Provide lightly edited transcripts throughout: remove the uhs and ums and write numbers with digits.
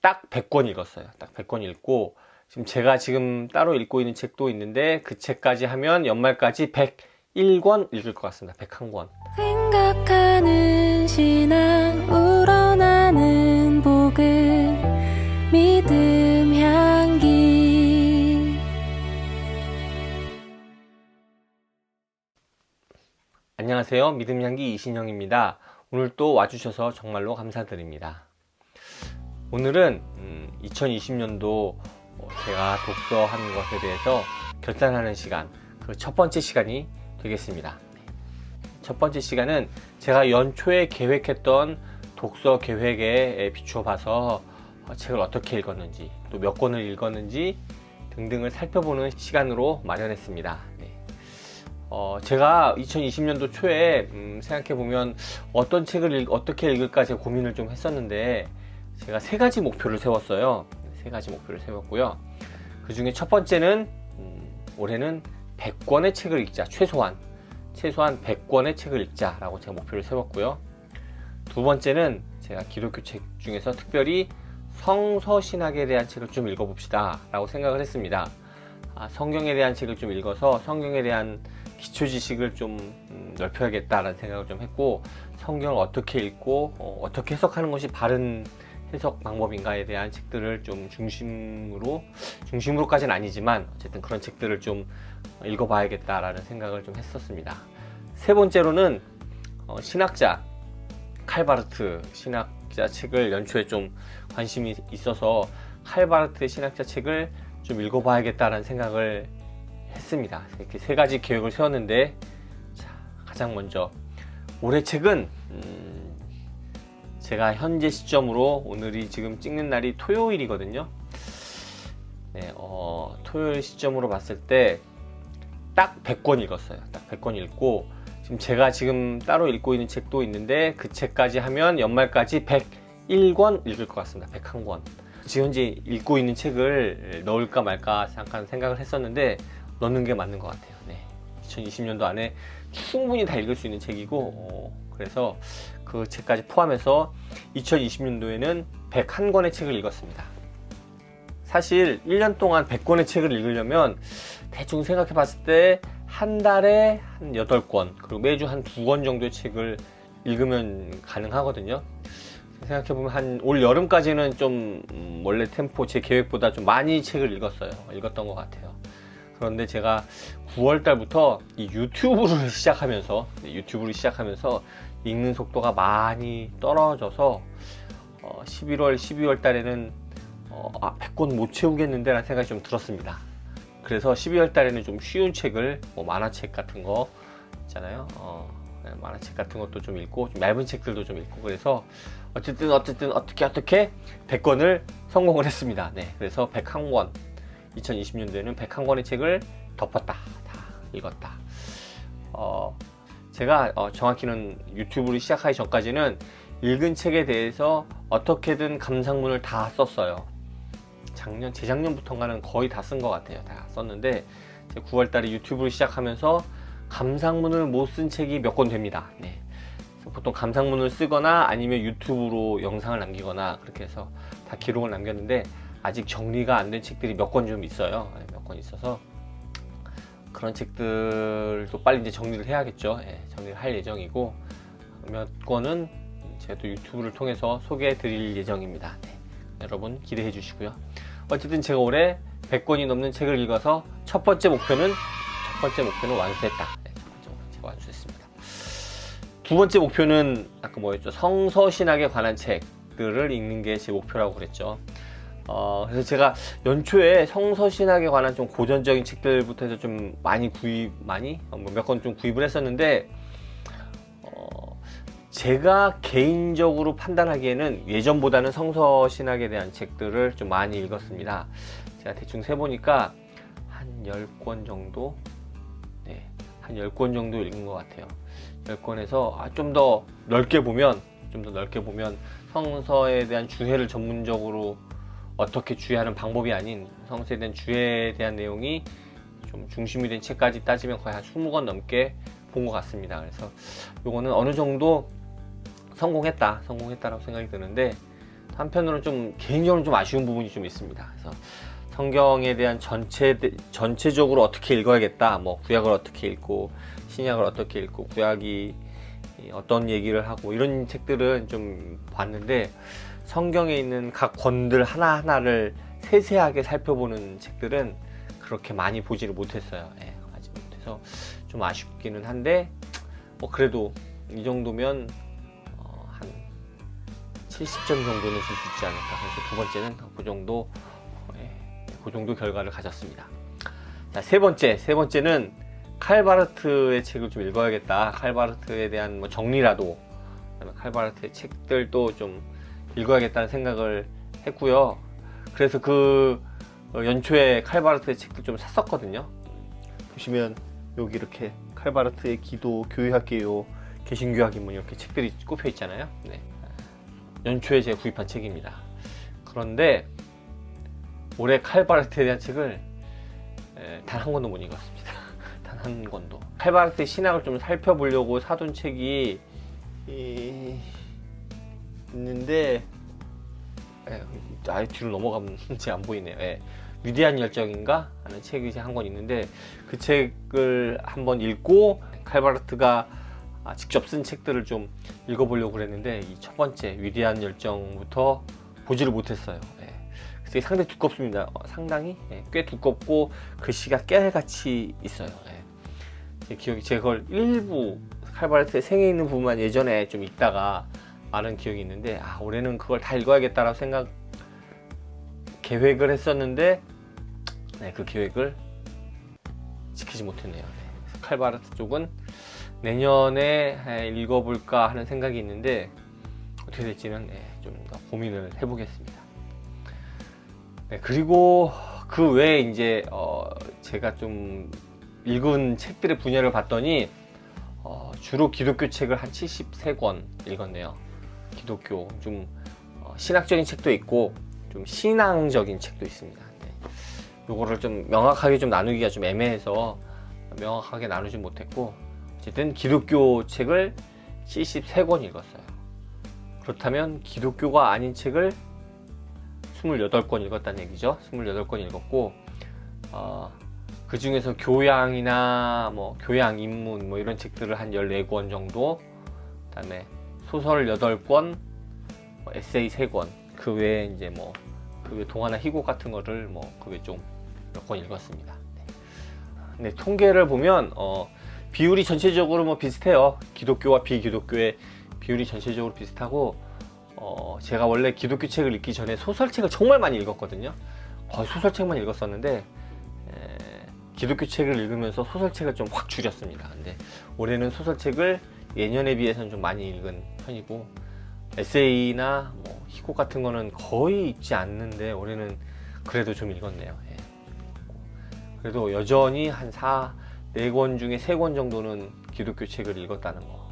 딱 100권 읽었어요. 딱 100권 읽고 제가 지금 따로 읽고 있는 책도 있는데 그 책까지 하면 연말까지 101권 읽을 것 같습니다. 101권. 생각하는 신앙 우러나는 복음 믿음 향기. 안녕하세요. 믿음 향기 이신영입니다. 오늘 또 와주셔서 정말로 감사드립니다. 오늘은 2020년도 제가 독서하는 것에 대해서 결산하는 시간, 그 첫 번째 시간이 되겠습니다. 첫 번째 시간은 제가 연초에 계획했던 독서 계획에 비추어 봐서 책을 어떻게 읽었는지, 또 몇 권을 읽었는지 등등을 살펴보는 시간으로 마련했습니다. 제가 2020년도 초에 생각해보면 어떤 책을 어떻게 읽을까 제가 고민을 좀 했었는데, 제가 세 가지 목표를 세웠어요. 세 가지 목표를 세웠고요. 그 중에 첫 번째는 올해는 100권의 책을 읽자. 최소한 100권의 책을 읽자라고 제가 목표를 세웠고요. 두 번째는 제가 기독교 책 중에서 특별히 성서신학에 대한 책을 좀 읽어봅시다 라고 생각을 했습니다. 성경에 대한 책을 좀 읽어서 성경에 대한 기초 지식을 좀 넓혀야겠다라는 생각을 좀 했고, 성경을 어떻게 읽고 어떻게 해석하는 것이 바른 해석 방법인가에 대한 책들을 좀 중심으로까지는 아니지만 어쨌든 그런 책들을 좀 읽어봐야겠다라는 생각을 좀 했었습니다. 세 번째로는 신학자 칼바르트 신학자 책을 연초에 좀 관심이 있어서 칼바르트의 신학자 책을 좀 읽어봐야겠다라는 생각을 했습니다. 이렇게 세 가지 계획을 세웠는데, 가장 먼저 올해 책은 제가 현재 시점으로, 오늘이 지금 찍는 날이 토요일이거든요. 토요일 시점으로 봤을 때 딱 100권 읽었어요. 딱 100권 읽고, 제가 지금 따로 읽고 있는 책도 있는데 그 책까지 하면 연말까지 101권 읽을 것 같습니다. 101권. 지금 현재 읽고 있는 책을 넣을까 말까 잠깐 생각을 했었는데 넣는 게 맞는 것 같아요. 2020년도 안에 충분히 다 읽을 수 있는 책이고, 그래서 그 책까지 포함해서 2020년도에는 101권의 책을 읽었습니다. 사실 1년 동안 100권의 책을 읽으려면 대충 생각해 봤을 때 한 달에 한 8권, 그리고 매주 한 2권 정도의 책을 읽으면 가능하거든요. 생각해보면 한 올 여름까지는 좀 원래 템포 제 계획보다 좀 많이 책을 읽었던 것 같아요. 그런데 제가 9월달부터 이 유튜브를 시작하면서 읽는 속도가 많이 떨어져서 11월, 12월 달에는 100권 못 채우겠는데 라는 생각이 좀 들었습니다. 그래서 12월 달에는 좀 쉬운 책을, 만화책 같은 거 있잖아요. 만화책 같은 것도 좀 읽고, 좀 얇은 책들도 좀 읽고, 그래서 어쨌든 어떻게 100권을 성공을 했습니다. 그래서 101권, 2020년도에는 101권의 책을 덮었다. 다 읽었다. 제가 정확히는 유튜브를 시작하기 전까지는 읽은 책에 대해서 어떻게든 감상문을 다 썼어요. 재작년부터인가는 거의 다 쓴 것 같아요. 다 썼는데 9월달에 유튜브를 시작하면서 감상문을 못 쓴 책이 몇 권 됩니다. 보통 감상문을 쓰거나 아니면 유튜브로 영상을 남기거나 그렇게 해서 다 기록을 남겼는데, 아직 정리가 안 된 책들이 몇 권 좀 있어요. 몇 권 있어서 그런 책들도 빨리 이제 정리를 해야겠죠. 정리를 할 예정이고, 몇 권은 제가 또 유튜브를 통해서 소개해 드릴 예정입니다. 여러분 기대해 주시고요. 어쨌든 제가 올해 100권이 넘는 책을 읽어서 첫 번째 목표는 완수했다. 제가 완수했습니다. 두 번째 목표는 아까 뭐였죠? 성서신학에 관한 책들을 읽는 게 제 목표라고 그랬죠. 그래서 제가 연초에 성서신학에 관한 좀 고전적인 책들부터 해서 좀 몇 권 좀 구입을 했었는데, 제가 개인적으로 판단하기에는 예전보다는 성서신학에 대한 책들을 좀 많이 읽었습니다. 제가 대충 세보니까 한 10권 정도? 한 10권 정도 읽은 것 같아요. 10권에서 좀 더 넓게 보면 성서에 대한 주해를 전문적으로 어떻게 주해하는 방법이 아닌 성서에 대한 주해에 대한 내용이 좀 중심이 된 책까지 따지면 거의 한 20권 넘게 본 것 같습니다. 그래서 요거는 어느 정도 성공했다라고 생각이 드는데, 한편으로는 좀 개인적으로 좀 아쉬운 부분이 좀 있습니다. 그래서 성경에 대한 전체적으로 어떻게 읽어야겠다, 뭐 구약을 어떻게 읽고 신약을 어떻게 읽고 구약이 어떤 얘기를 하고 이런 책들은 좀 봤는데, 성경에 있는 각 권들 하나하나를 세세하게 살펴보는 책들은 그렇게 많이 보지를 못했어요. 예, 하지 못해서 좀 아쉽기는 한데, 뭐 그래도 이 정도면 한 70점 정도는 줄 수 있지 않을까. 그래서 두 번째는 그 정도, 그 정도 결과를 가졌습니다. 자, 세 번째는 칼바르트의 책을 좀 읽어야겠다. 칼바르트에 대한 뭐 정리라도, 그다음에 칼바르트의 책들도 좀 읽어야겠다는 생각을 했고요. 그래서 그 연초에 칼바르트의 책들 좀 샀었거든요. 보시면 여기 이렇게 칼바르트의 기도, 교회학개요, 개신교학 입문 이렇게 책들이 꼽혀 있잖아요. 네. 연초에 제가 구입한 책입니다. 그런데 올해 칼바르트에 대한 책을 단 한 권도 못 읽었습니다. 단 한 권도. 칼바르트의 신학을 좀 살펴보려고 사둔 책이 있는데, 아예 뒤로 넘어가는지 안 보이네요. 위대한 열정인가 하는 책이 한 권 있는데, 그 책을 한번 읽고 칼바르트가 직접 쓴 책들을 좀 읽어보려고 그랬는데, 이 첫 번째 위대한 열정부터 보지를 못했어요. 그래서 상당히 두껍습니다. 상당히 꽤 두껍고 글씨가 깨알같이 있어요. 기억이, 제가 그걸 일부 칼바르트의 생에 있는 부분만 예전에 좀 읽다가 말은 기억이 있는데, 올해는 그걸 다 읽어야겠다라고 계획을 했었는데, 그 계획을 지키지 못했네요. 그래서 칼바르트 쪽은 내년에 읽어볼까 하는 생각이 있는데, 어떻게 될지는 좀 더 고민을 해보겠습니다. 그리고 그 외에 이제 제가 좀 읽은 책들의 분야를 봤더니 주로 기독교 책을 한 73권 읽었네요. 기독교 좀 신학적인 책도 있고 좀 신앙적인 책도 있습니다. 요거를 좀 명확하게 좀 나누기가 좀 애매해서 명확하게 나누지 못했고, 어쨌든 기독교 책을 73권 읽었어요. 그렇다면 기독교가 아닌 책을 28권 읽었다는 얘기죠. 28권 읽었고, 그 중에서 교양이나 뭐 교양 입문 뭐 이런 책들을 한 14권 정도, 그 다음에 소설 8권, 에세이 3권, 그 외에 이제 뭐 그 외 동화나 희곡 같은 거를 뭐 그 외 좀 몇 권 읽었습니다. 네, 통계를 보면 비율이 전체적으로 뭐 비슷해요. 기독교와 비기독교의 비율이 전체적으로 비슷하고, 제가 원래 기독교 책을 읽기 전에 소설책을 정말 많이 읽었거든요. 거의 소설책만 읽었었는데, 기독교 책을 읽으면서 소설책을 좀 확 줄였습니다. 근데 올해는 소설책을 예년에 비해서는 좀 많이 읽은 편이고, 에세이나 뭐 희곡 같은 거는 거의 읽지 않는데 올해는 그래도 좀 읽었네요. 그래도 여전히 한 4권 중에 3권 정도는 기독교 책을 읽었다는 거.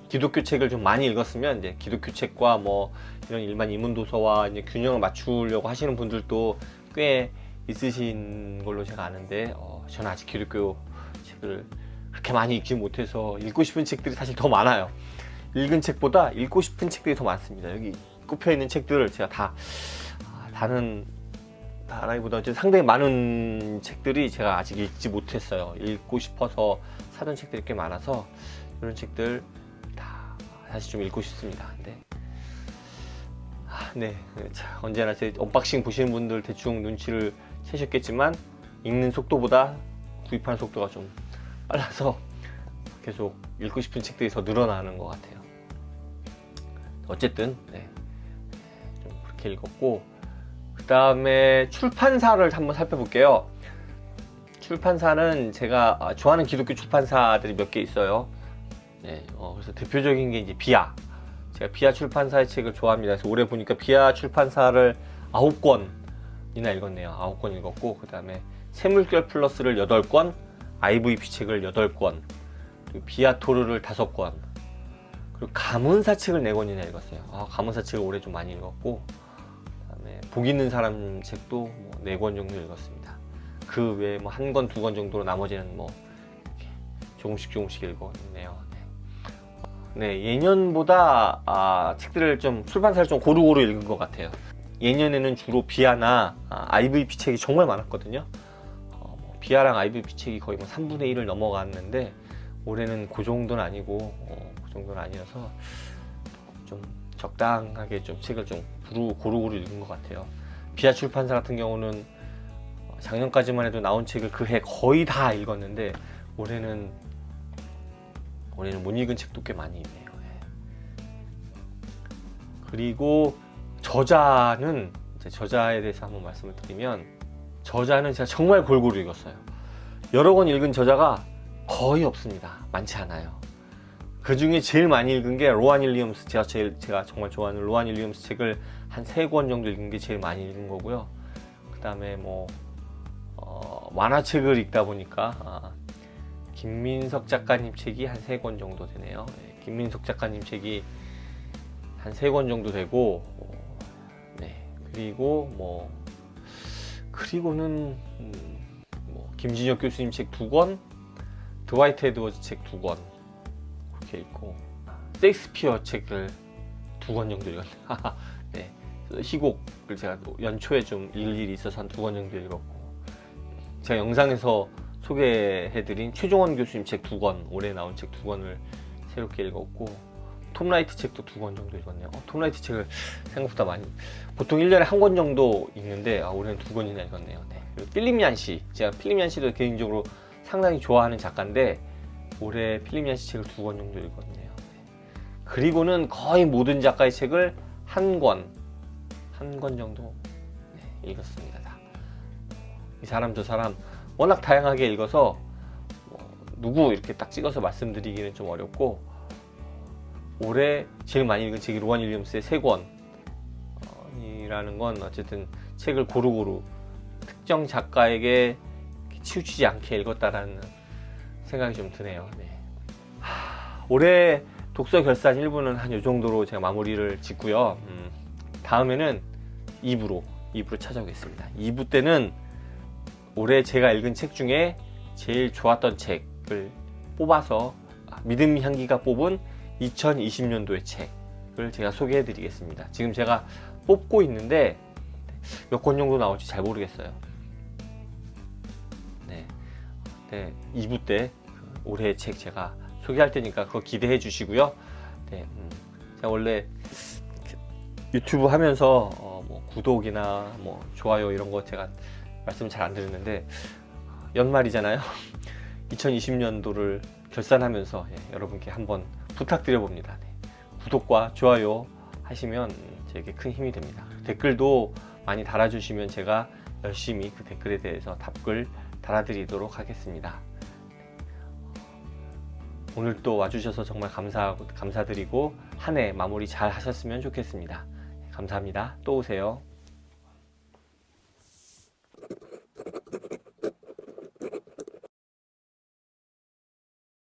기독교 책을 좀 많이 읽었으면 이제 기독교 책과 뭐 이런 일반 인문도서와 이제 균형을 맞추려고 하시는 분들도 꽤 있으신 걸로 제가 아는데, 저는 아직 기독교 책을 그렇게 많이 읽지 못해서 읽고 싶은 책들이 사실 더 많아요. 읽은 책보다 읽고 싶은 책들이 더 많습니다. 여기 꼽혀 있는 책들을 제가 다른 나라보다 어쨌든 상당히 많은 책들이 제가 아직 읽지 못했어요. 읽고 싶어서 사둔 책들이 꽤 많아서 이런 책들 다 다시 좀 읽고 싶습니다. 근데 언제나 제 언박싱 보시는 분들 대충 눈치를 채셨겠지만, 읽는 속도보다 구입하는 속도가 좀 빨라서 계속 읽고 싶은 책들이 더 늘어나는 것 같아요. 어쨌든 좀 그렇게 읽었고, 그 다음에 출판사를 한번 살펴볼게요. 출판사는 제가 좋아하는 기독교 출판사들이 몇 개 있어요. 그래서 대표적인 게 이제 비아. 제가 비아 출판사의 책을 좋아합니다. 그래서 올해 보니까 비아 출판사를 9권이나 읽었네요. 9권 읽었고, 그 다음에 새물결 플러스를 8권, IVP 책을 8권, 그리고 비아토르를 5권, 그리고 가문사 책을 4권이나 읽었어요. 가문사 책을 올해 좀 많이 읽었고, 그다음에 복 있는 사람 책도 뭐 4권 정도 읽었습니다. 그 외에 뭐 1권, 2권 정도로 나머지는 뭐 이렇게 조금씩 읽었네요. 네, 예년보다 책들을 좀 출판사를 좀 고루고루 읽은 것 같아요. 예년에는 주로 비아나 IVP 책이 정말 많았거든요. 비아랑 IVP 책이 거의 뭐 3분의 1을 넘어갔는데 올해는 그 정도는 아니고 그 정도는 아니어서 좀 적당하게 좀 책을 좀 고루고루 읽은 것 같아요. 비아 출판사 같은 경우는 작년까지만 해도 나온 책을 그 해 거의 다 읽었는데 올해는 못 읽은 책도 꽤 많이 있네요. 그리고 저자는 저자에 대해서 한번 말씀을 드리면 저자는 제가 정말 골고루 읽었어요. 여러 권 읽은 저자가 거의 없습니다. 많지 않아요. 그 중에 제일 많이 읽은 게 로안 윌리엄스, 제가 정말 좋아하는 로안 윌리엄스 책을 한 3권 정도 읽은 게 제일 많이 읽은 거고요. 그 다음에 만화책을 읽다 보니까 김민석 작가님 책이 한 3권 정도 되네요. 네, 김민석 작가님 책이 한 3권 정도 되고, 네, 그리고는 김진혁 교수님 책 2권, 드와이트 에드워즈 책 2권 그렇게 읽고, 셰익스피어 책을 2권 정도 읽었네요. 네, 희곡을 제가 연초에 좀 읽을 일이 있어서 한 2권 정도 읽었고, 제가 영상에서 소개해드린 최종원 교수님 책 2권, 올해 나온 책 2권을 새롭게 읽었고, 톰 라이트 책도 2권 정도 읽었네요. 톰 라이트 책을 생각보다 많이, 보통 1년에 1권 정도 읽는데 올해는 2권이나 읽었네요. 네. 그리고 필립 얀시, 제가 필립 얀시도 개인적으로 상당히 좋아하는 작가인데 올해 필립 얀시 책을 2권 정도 읽었네요. 네. 그리고는 거의 모든 작가의 책을 한 권 정도 읽었습니다. 다. 이 사람 저 사람 워낙 다양하게 읽어서 누구 이렇게 딱 찍어서 말씀드리기는 좀 어렵고, 올해 제일 많이 읽은 책이 로안 윌리엄스의 3권이라는 건 어쨌든 책을 고루고루 특정 작가에게 치우치지 않게 읽었다라는 생각이 좀 드네요. 네. 올해 독서 결산 1부는 한 이 정도로 제가 마무리를 짓고요. 다음에는 2부로 찾아오겠습니다. 2부 때는 올해 제가 읽은 책 중에 제일 좋았던 책을 뽑아서 믿음 향기가 뽑은 2020년도의 책을 제가 소개해 드리겠습니다. 지금 제가 뽑고 있는데 몇 권 정도 나올지 잘 모르겠어요. 네, 2부 때 올해의 책 제가 소개할 테니까 그거 기대해 주시고요. 네, 제가 원래 유튜브 하면서 구독이나 좋아요 이런 거 제가 말씀을 잘 안 드리는데 연말이잖아요. 2020년도를 결산하면서 여러분께 한번 부탁드려 봅니다. 네. 구독과 좋아요 하시면 제게 큰 힘이 됩니다. 댓글도 많이 달아주시면 제가 열심히 그 댓글에 대해서 답글 달아드리도록 하겠습니다. 오늘 또 와주셔서 정말 감사드리고 한 해 마무리 잘 하셨으면 좋겠습니다. 감사합니다. 또 오세요.